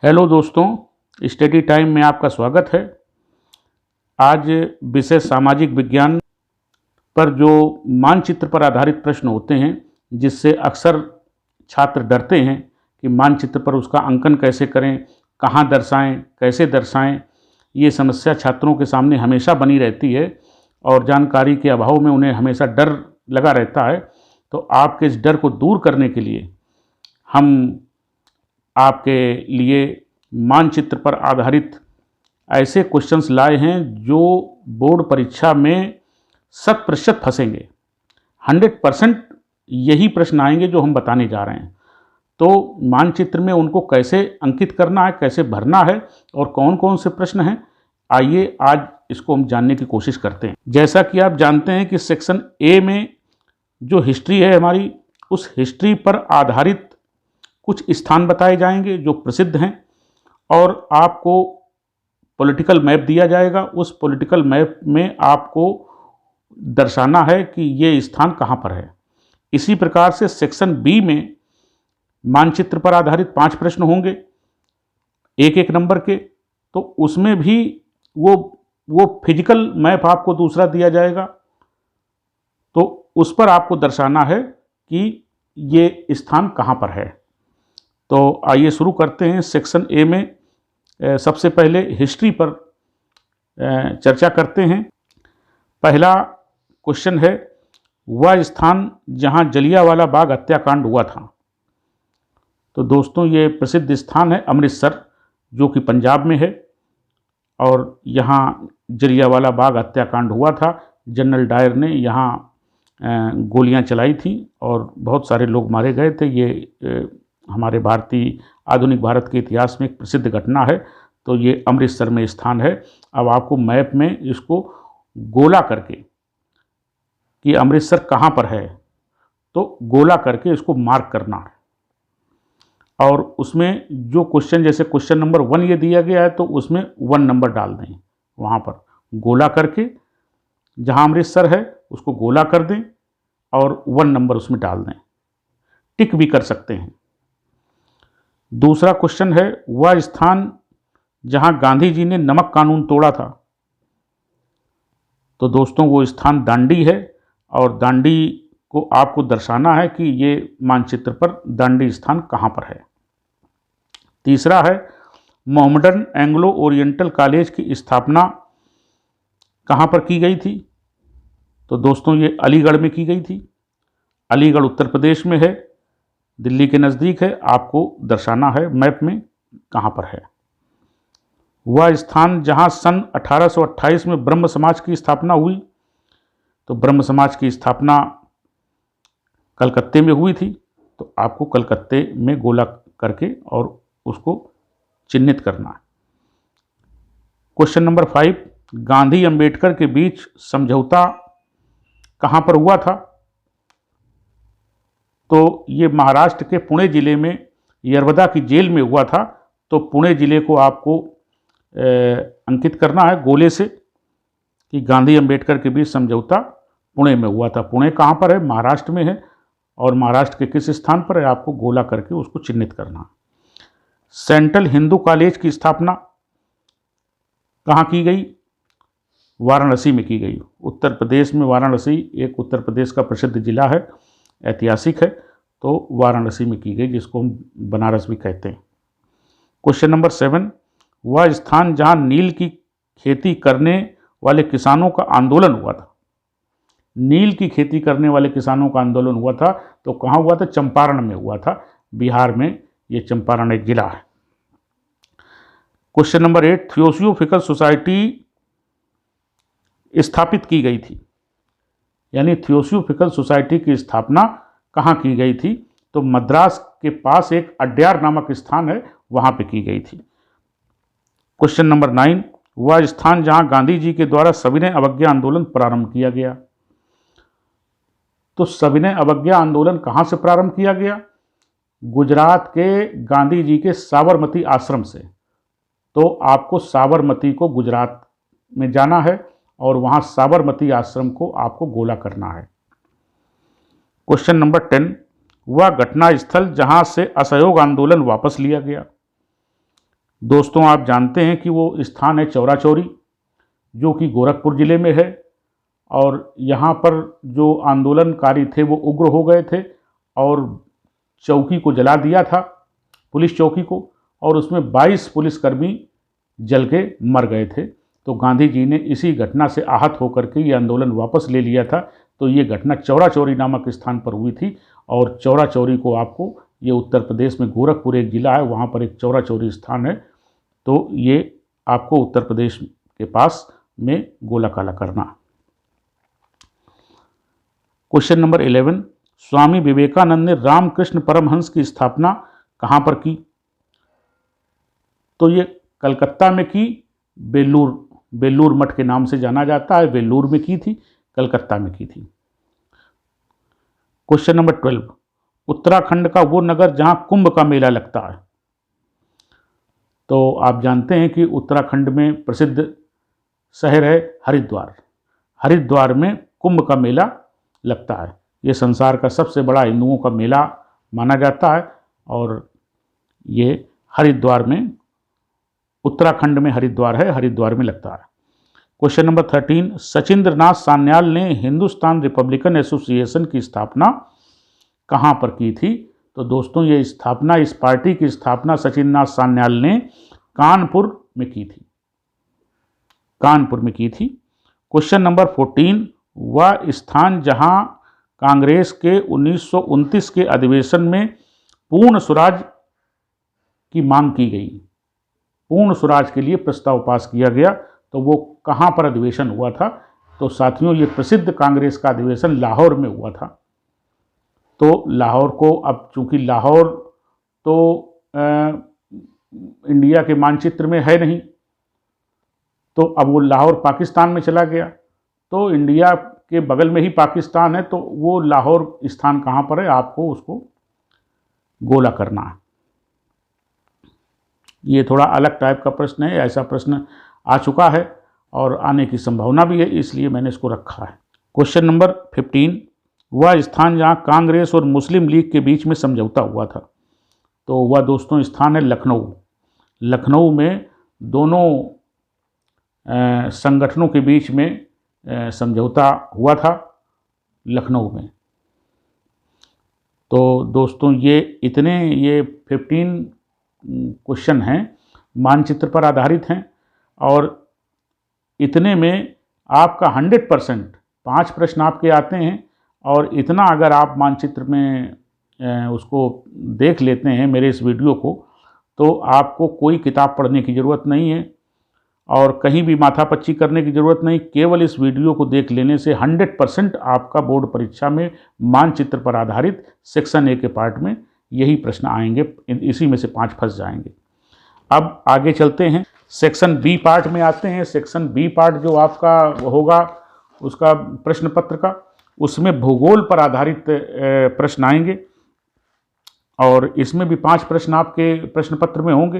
Hello दोस्तों, study time में आपका स्वागत है। आज विषय सामाजिक विज्ञान पर जो मानचित्र पर आधारित प्रश्न होते हैं, जिससे अक्सर छात्र डरते हैं कि मानचित्र पर उसका अंकन कैसे करें, कहाँ दर्शाएं, कैसे दर्शाएं। ये समस्या छात्रों के सामने हमेशा बनी रहती है और जानकारी के अभाव में उन्हें हमेशा डर लगा रहता है। तो आपके इस डर को दूर करने के लिए हम आपके लिए मानचित्र पर आधारित ऐसे क्वेश्चंस लाए हैं जो बोर्ड परीक्षा में 100% फंसेंगे। 100% यही प्रश्न आएंगे जो हम बताने जा रहे हैं। तो मानचित्र में उनको कैसे अंकित करना है, कैसे भरना है और कौन कौन से प्रश्न हैं, आइए आज इसको हम जानने की कोशिश करते हैं। जैसा कि आप जानते हैं कि सेक्शन ए में जो हिस्ट्री है हमारी, उस हिस्ट्री पर आधारित कुछ स्थान बताए जाएंगे जो प्रसिद्ध हैं और आपको पॉलिटिकल मैप दिया जाएगा। उस पॉलिटिकल मैप में आपको दर्शाना है कि ये स्थान कहाँ पर है। इसी प्रकार से सेक्शन बी में मानचित्र पर आधारित 5 प्रश्न होंगे, एक एक नंबर के। तो उसमें भी वो फिजिकल मैप आपको दूसरा दिया जाएगा, तो उस पर आपको दर्शाना है कि ये स्थान कहाँ पर है। तो आइए शुरू करते हैं। सेक्शन ए में सबसे पहले हिस्ट्री पर चर्चा करते हैं। पहला क्वेश्चन है, वह स्थान जहां जलियांवाला बाग हत्याकांड हुआ था। तो दोस्तों, ये प्रसिद्ध स्थान है अमृतसर, जो कि पंजाब में है और यहाँ जलियांवाला बाग हत्याकांड हुआ था। जनरल डायर ने यहाँ गोलियां चलाई थी और बहुत सारे लोग मारे गए थे। ये हमारे भारतीय आधुनिक भारत के इतिहास में एक प्रसिद्ध घटना है। तो ये अमृतसर में स्थान है। अब आपको मैप में इसको गोला करके कि अमृतसर कहाँ पर है, तो गोला करके इसको मार्क करना है। और उसमें जो क्वेश्चन, जैसे क्वेश्चन नंबर 1 ये दिया गया है, तो उसमें 1 नंबर डाल दें। वहाँ पर गोला करके जहाँ अमृतसर है उसको गोला कर दें और 1 नंबर उसमें डाल दें। टिक भी कर सकते हैं। दूसरा क्वेश्चन है, वह स्थान जहां गांधी जी ने नमक कानून तोड़ा था। तो दोस्तों, वो स्थान दांडी है और दांडी को आपको दर्शाना है कि ये मानचित्र पर दांडी स्थान कहां पर है। तीसरा है, मोहम्मडन एंग्लो ओरिएंटल कॉलेज की स्थापना कहां पर की गई थी। तो दोस्तों, ये अलीगढ़ में की गई थी। अलीगढ़ उत्तर प्रदेश में है, दिल्ली के नज़दीक है। आपको दर्शाना है मैप में कहाँ पर है। वह स्थान जहाँ सन 1828 में ब्रह्म समाज की स्थापना हुई। तो ब्रह्म समाज की स्थापना कलकत्ते में हुई थी। तो आपको कलकत्ते में गोला करके और उसको चिन्हित करना है। क्वेश्चन नंबर 5, गांधी अंबेडकर के बीच समझौता कहाँ पर हुआ था। तो ये महाराष्ट्र के पुणे ज़िले में यरवदा की जेल में हुआ था। तो पुणे ज़िले को आपको अंकित करना है गोले से कि गांधी अंबेडकर के बीच समझौता पुणे में हुआ था। पुणे कहाँ पर है? महाराष्ट्र में है। और महाराष्ट्र के किस स्थान पर है, आपको गोला करके उसको चिन्हित करना है। सेंट्रल हिंदू कॉलेज की स्थापना कहाँ की गई? वाराणसी में की गई। उत्तर प्रदेश में वाराणसी एक उत्तर प्रदेश का प्रसिद्ध जिला है, ऐतिहासिक है। तो वाराणसी में की गई, जिसको हम बनारस भी कहते हैं। क्वेश्चन नंबर 7, वह स्थान जहां नील की खेती करने वाले किसानों का आंदोलन हुआ था। नील की खेती करने वाले किसानों का आंदोलन हुआ था, तो कहाँ हुआ था? चंपारण में हुआ था, बिहार में। ये चंपारण एक जिला है। क्वेश्चन नंबर 8, थियोसॉफिकल सोसाइटी स्थापित की गई थी। यानी थियोसॉफिकल सोसाइटी की स्थापना कहाँ की गई थी? तो मद्रास के पास एक अड्यार नामक स्थान है, वहाँ पे की गई थी। क्वेश्चन नंबर 9, वह स्थान जहाँ गांधी जी के द्वारा सविनय अवज्ञा आंदोलन प्रारंभ किया गया। तो सविनय अवज्ञा आंदोलन कहाँ से प्रारंभ किया गया? गुजरात के गांधी जी के साबरमती आश्रम से। तो आपको साबरमती को गुजरात में जाना है और वहाँ साबरमती आश्रम को आपको गोला करना है। क्वेश्चन नंबर 10, वह घटना स्थल जहाँ से असहयोग आंदोलन वापस लिया गया। दोस्तों आप जानते हैं कि वो स्थान है चौरा चौरी, जो कि गोरखपुर ज़िले में है। और यहाँ पर जो आंदोलनकारी थे वो उग्र हो गए थे और चौकी को जला दिया था, पुलिस चौकी को, और उसमें 22 पुलिसकर्मी जल के मर गए थे। तो गांधी जी ने इसी घटना से आहत होकर के ये आंदोलन वापस ले लिया था। तो ये घटना चौरा चौरी नामक स्थान पर हुई थी। और चौरा चौरी को आपको, ये उत्तर प्रदेश में गोरखपुर एक ज़िला है, वहाँ पर एक चौरा चौरी स्थान है। तो ये आपको उत्तर प्रदेश के पास में गोला काला करना। क्वेश्चन नंबर 11, स्वामी विवेकानंद ने रामकृष्ण परमहंस की स्थापना कहाँ पर की? तो ये कलकत्ता में की, बेलूर मठ के नाम से जाना जाता है, वेल्लूर में की थी, कलकत्ता में की थी। क्वेश्चन नंबर 12, उत्तराखंड का वो नगर जहां कुंभ का मेला लगता है। तो आप जानते हैं कि उत्तराखंड में प्रसिद्ध शहर है हरिद्वार। हरिद्वार में कुंभ का मेला लगता है। ये संसार का सबसे बड़ा हिंदुओं का मेला माना जाता है और ये हरिद्वार में, उत्तराखंड में हरिद्वार है, हरिद्वार में लगता है। क्वेश्चन नंबर 13, सचिंद्र नाथ सान्याल ने हिंदुस्तान रिपब्लिकन एसोसिएशन की स्थापना कहाँ पर की थी? तो दोस्तों ये स्थापना, इस पार्टी की स्थापना सचिंद्र नाथ सान्याल ने कानपुर में की थी, कानपुर में की थी। क्वेश्चन नंबर 14, वह स्थान जहां कांग्रेस के 1929 के अधिवेशन में पूर्ण स्वराज की मांग की गई, पूर्ण स्वराज के लिए प्रस्ताव पास किया गया, तो वो कहाँ पर अधिवेशन हुआ था? तो साथियों ये प्रसिद्ध कांग्रेस का अधिवेशन लाहौर में हुआ था। तो लाहौर को, अब चूंकि लाहौर तो इंडिया के मानचित्र में है नहीं, तो अब वो लाहौर पाकिस्तान में चला गया। तो इंडिया के बगल में ही पाकिस्तान है, तो वो लाहौर स्थान कहाँ पर है, आपको उसको गोला करना है। ये थोड़ा अलग टाइप का प्रश्न है, ऐसा प्रश्न आ चुका है और आने की संभावना भी है, इसलिए मैंने इसको रखा है। क्वेश्चन नंबर 15, वह स्थान जहाँ कांग्रेस और मुस्लिम लीग के बीच में समझौता हुआ था। तो वह दोस्तों स्थान है लखनऊ। लखनऊ में दोनों संगठनों के बीच में समझौता हुआ था, लखनऊ में। तो दोस्तों ये 15 क्वेश्चन हैं, मानचित्र पर आधारित हैं और इतने में आपका 100% 5 प्रश्न आपके आते हैं। और इतना अगर आप मानचित्र में उसको देख लेते हैं मेरे इस वीडियो को, तो आपको कोई किताब पढ़ने की ज़रूरत नहीं है और कहीं भी माथापच्ची करने की ज़रूरत नहीं। केवल इस वीडियो को देख लेने से 100% आपका बोर्ड परीक्षा में मानचित्र पर आधारित सेक्शन ए के पार्ट में यही प्रश्न आएंगे, इसी में से 5 फंस जाएंगे। अब आगे चलते हैं, सेक्शन बी पार्ट में आते हैं। सेक्शन बी पार्ट जो आपका होगा उसका प्रश्न पत्र का, उसमें भूगोल पर आधारित प्रश्न आएंगे और इसमें भी 5 प्रश्न आपके प्रश्न पत्र में होंगे।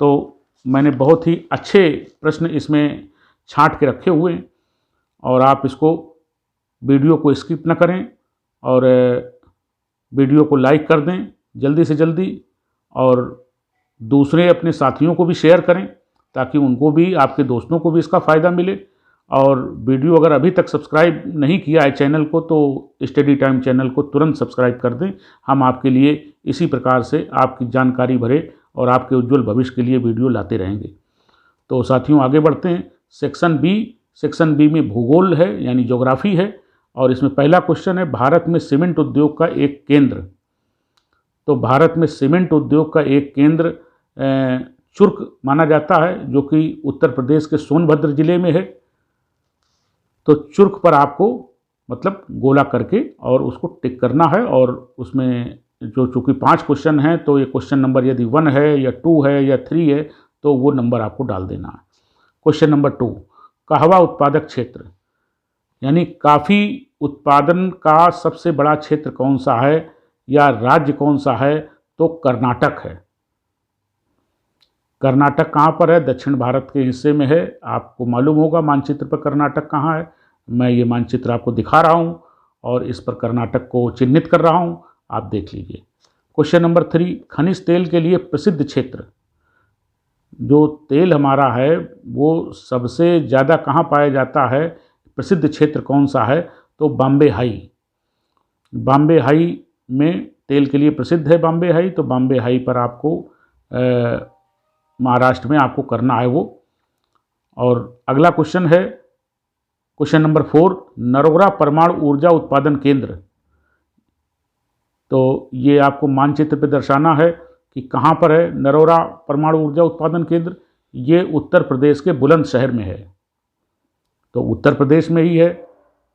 तो मैंने बहुत ही अच्छे प्रश्न इसमें छांट के रखे हुए हैं और आप इसको, वीडियो को स्किप न करें और वीडियो को लाइक कर दें जल्दी से जल्दी और दूसरे अपने साथियों को भी शेयर करें ताकि उनको भी, आपके दोस्तों को भी इसका फ़ायदा मिले। और वीडियो अगर अभी तक सब्सक्राइब नहीं किया है चैनल को, तो स्टडी टाइम चैनल को तुरंत सब्सक्राइब कर दें। हम आपके लिए इसी प्रकार से आपकी जानकारी भरे और आपके उज्जवल भविष्य के लिए वीडियो लाते रहेंगे। तो साथियों आगे बढ़ते हैं। सेक्शन बी में भूगोल है, यानी ज्योग्राफी है और इसमें पहला क्वेश्चन है, भारत में सीमेंट उद्योग का एक केंद्र। तो भारत में सीमेंट उद्योग का एक केंद्र चुर्क माना जाता है, जो कि उत्तर प्रदेश के सोनभद्र जिले में है। तो चुर्क पर आपको मतलब गोला करके और उसको टिक करना है और उसमें जो चूँकि 5 क्वेश्चन हैं, तो ये क्वेश्चन नंबर यदि 1 है या 2 है या 3 है तो वो नंबर आपको डाल देना है। क्वेश्चन नंबर 2, कहवा उत्पादक क्षेत्र, यानी काफ़ी उत्पादन का सबसे बड़ा क्षेत्र कौन सा है या राज्य कौन सा है? तो कर्नाटक है। कर्नाटक कहाँ पर है? दक्षिण भारत के हिस्से में है। आपको मालूम होगा मानचित्र पर कर्नाटक कहाँ है। मैं ये मानचित्र आपको दिखा रहा हूँ और इस पर कर्नाटक को चिन्हित कर रहा हूँ, आप देख लीजिए। क्वेश्चन नंबर 3, खनिज तेल के लिए प्रसिद्ध क्षेत्र, जो तेल हमारा है वो सबसे ज़्यादा कहाँ पाया जाता है, प्रसिद्ध क्षेत्र कौन सा है, तो बॉम्बे हाई। बॉम्बे हाई में तेल के लिए प्रसिद्ध है बॉम्बे हाई, तो बॉम्बे हाई पर आपको महाराष्ट्र में आपको करना है वो। और अगला क्वेश्चन है क्वेश्चन नंबर 4, नरोरा परमाणु ऊर्जा उत्पादन केंद्र। तो ये आपको मानचित्र पे दर्शाना है कि कहाँ पर है नरोरा परमाणु ऊर्जा उत्पादन केंद्र। ये उत्तर प्रदेश के बुलंदशहर में है, तो उत्तर प्रदेश में ही है,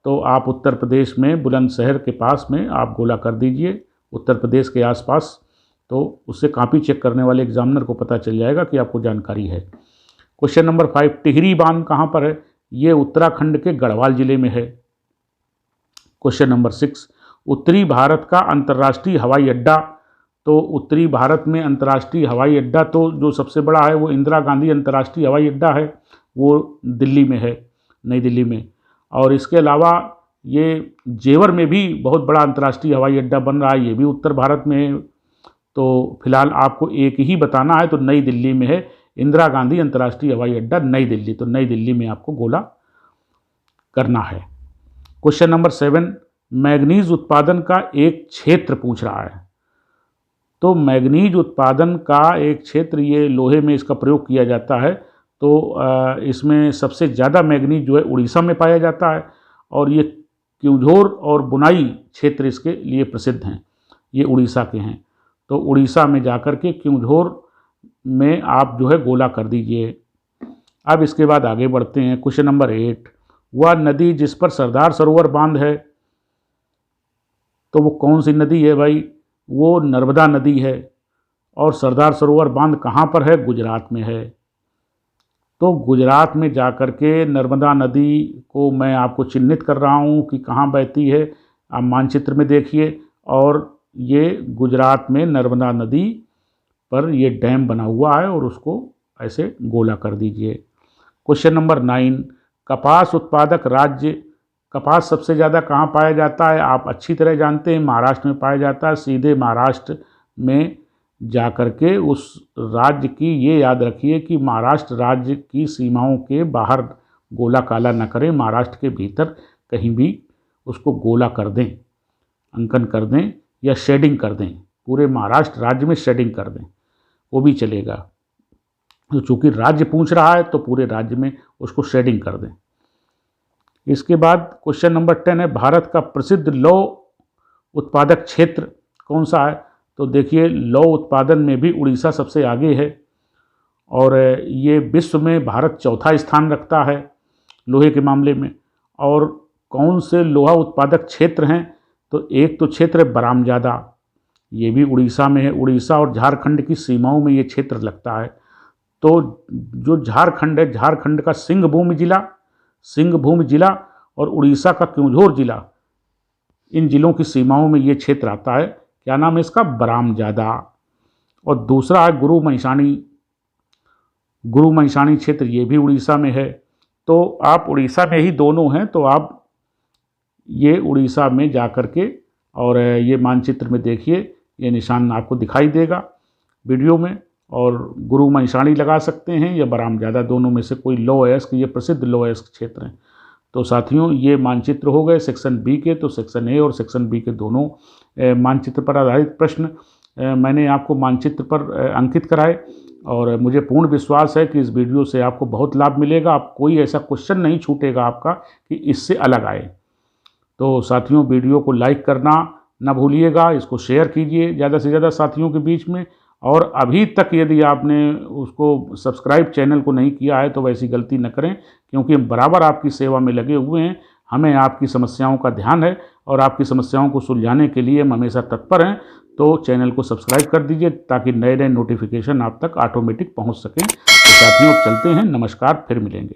तो आप उत्तर प्रदेश में बुलंदशहर के पास में आप गोला कर दीजिए, उत्तर प्रदेश के आसपास। तो उससे कॉपी चेक करने वाले एग्जामिनर को पता चल जाएगा कि आपको जानकारी है। क्वेश्चन नंबर 5, टिहरी बांध कहाँ पर है, ये उत्तराखंड के गढ़वाल जिले में है। क्वेश्चन नंबर 6, उत्तरी भारत का अंतर्राष्ट्रीय हवाई अड्डा। तो उत्तरी भारत में अंतर्राष्ट्रीय हवाई अड्डा तो जो सबसे बड़ा है वो इंदिरा गांधी अंतर्राष्ट्रीय हवाई अड्डा है, वो दिल्ली में है, नई दिल्ली में। और इसके अलावा ये जेवर में भी बहुत बड़ा अंतर्राष्ट्रीय हवाई अड्डा बन रहा है, ये भी उत्तर भारत में है। तो फिलहाल आपको एक ही बताना है, तो नई दिल्ली में है इंदिरा गांधी अंतर्राष्ट्रीय हवाई अड्डा, नई दिल्ली। तो नई दिल्ली में आपको गोला करना है। क्वेश्चन नंबर 7, मैग्नीज उत्पादन का एक क्षेत्र पूछ रहा है। तो मैग्नीज उत्पादन का एक क्षेत्र, ये लोहे में इसका प्रयोग किया जाता है। तो इसमें सबसे ज़्यादा मैग्नीज जो है उड़ीसा में पाया जाता है, और ये क्योंझोर और बुनाई क्षेत्र इसके लिए प्रसिद्ध हैं, ये उड़ीसा के हैं। तो उड़ीसा में जाकर के क्योंझोर में आप जो है गोला कर दीजिए। अब इसके बाद आगे बढ़ते हैं। क्वेश्चन नंबर 8, वह नदी जिस पर सरदार सरोवर बांध है, तो वो कौन सी नदी है भाई, वो नर्मदा नदी है। और सरदार सरोवर बांध कहाँ पर है, गुजरात में है। तो गुजरात में जाकर के नर्मदा नदी को मैं आपको चिन्हित कर रहा हूँ कि कहाँ बहती है, आप मानचित्र में देखिए। और ये गुजरात में नर्मदा नदी पर ये डैम बना हुआ है, और उसको ऐसे गोला कर दीजिए। क्वेश्चन नंबर 9, कपास उत्पादक राज्य। कपास सबसे ज़्यादा कहाँ पाया जाता है, आप अच्छी तरह जानते हैं, महाराष्ट्र में पाया जाता है। सीधे महाराष्ट्र में जाकर के उस राज्य की, ये याद रखिए कि महाराष्ट्र राज्य की सीमाओं के बाहर गोला काला न करें, महाराष्ट्र के भीतर कहीं भी उसको गोला कर दें, अंकन कर दें या शेडिंग कर दें, पूरे महाराष्ट्र राज्य में शेडिंग कर दें, वो भी चलेगा। तो चूँकि राज्य पूछ रहा है तो पूरे राज्य में उसको शेडिंग कर दें। इसके बाद क्वेश्चन नंबर 10 है, भारत का प्रसिद्ध लौह उत्पादक क्षेत्र कौन सा है। तो देखिए, लौह उत्पादन में भी उड़ीसा सबसे आगे है, और ये विश्व में भारत चौथा स्थान रखता है लोहे के मामले में। और कौन से लोहा उत्पादक क्षेत्र हैं, तो एक तो क्षेत्र है बरामजादा, ये भी उड़ीसा में है, उड़ीसा और झारखंड की सीमाओं में ये क्षेत्र लगता है। तो जो झारखंड है, झारखंड का सिंहभूम जिला और उड़ीसा का क्योंझोर जिला, इन जिलों की सीमाओं में ये क्षेत्र आता है। क्या नाम है इसका, बरामजादा। और दूसरा है गुरु महिषाणी क्षेत्र, ये भी उड़ीसा में है। तो आप उड़ीसा में ही दोनों हैं, तो आप ये उड़ीसा में जाकर के और ये मानचित्र में देखिए, ये निशान आपको दिखाई देगा वीडियो में, और गुरु महिषाणी लगा सकते हैं या बरामजादा, दोनों में से कोई लौह अयस्क, ये प्रसिद्ध लौह अयस्क क्षेत्र हैं। तो साथियों, ये मानचित्र हो गए सेक्शन बी के। तो सेक्शन ए और सेक्शन बी के दोनों मानचित्र पर आधारित प्रश्न मैंने आपको मानचित्र पर अंकित कराए, और मुझे पूर्ण विश्वास है कि इस वीडियो से आपको बहुत लाभ मिलेगा। आप कोई ऐसा क्वेश्चन नहीं छूटेगा आपका कि इससे अलग आए। तो साथियों, वीडियो को लाइक करना ना भूलिएगा, इसको शेयर कीजिए ज़्यादा से ज़्यादा साथियों के बीच में। और अभी तक यदि आपने उसको सब्सक्राइब चैनल को नहीं किया है तो वैसी गलती न करें, क्योंकि हम बराबर आपकी सेवा में लगे हुए हैं। हमें आपकी समस्याओं का ध्यान है, और आपकी समस्याओं को सुलझाने के लिए हम हमेशा तत्पर हैं। तो चैनल को सब्सक्राइब कर दीजिए ताकि नए नए नोटिफिकेशन आप तक ऑटोमेटिक पहुंच सकें। तो साथियों, चलते हैं, नमस्कार, फिर मिलेंगे।